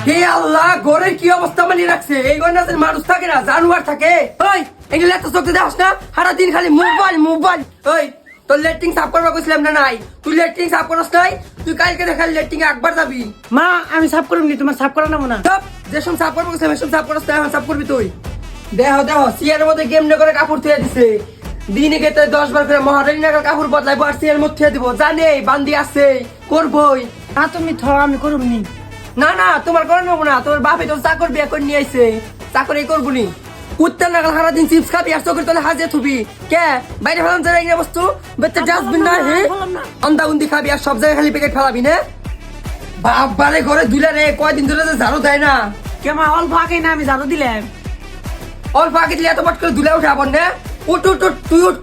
হে আল্লাহ, ঘরের কি অবস্থা বানিয়ে রাখছে! এই ঘরে মানুষ থাকে না, জানোয়ার থাকে। ওই এগুলো এত চোখে দেখাস না? সারাদিন খালি মোবাইল মোবাইল। ওই তোর লেট্রিন সাফ করবা কইছিলাম না নাই? তুই লেট্রিন সাফ করস নাই? তুই কালকে দেখালি লেট্রিন একবার যাবি। মা আমি সাফ করবি, তোমার সাফ করা নেবো না। সব যেসব সাফ করবো সেসব সাফ করস না, এখন সাফ করবি তুই। দেহ দেহ সিয়ার মধ্যে গেম করে কাপড় থুয়ে দিছে। দিনে গেতে 10 বার করে মহারানী নাগার কাপড় বদলাইবো আর সিয়ার মধ্যে থুয়ে দিব। জানে বান্দি আছে, করবই। না তুমি থ, আমি করবনি। না না, তোমার করে নেবো না। তোমার বাপে তোর চাকর বিয়ে করে নিয়ে আইছে, চাকরি করবো নি। কুত্তার নাগাল সারাদিন চিপস খাবি আর চোখের তলে হাজিয়ে থুবি। কে বাইরে ফেলাম যারা এগুলো বস্তু বেচে ডাস্টবিন না হে অন্দা উন্দি খাবি আর সব জায়গায় খালি প্যাকেট ফেলাবি না। বাপ বারে ঘরে ধুলে রে, কয়দিন ধরে যে ঝাড়ু দেয় না। কে মা অল্প আগে না আমি ঝাড়ু দিলাম। অল্প আগে দিলে এত পট করে ধুলে উঠে আবার না। উঠ উঠ উঠ, তুই উঠ।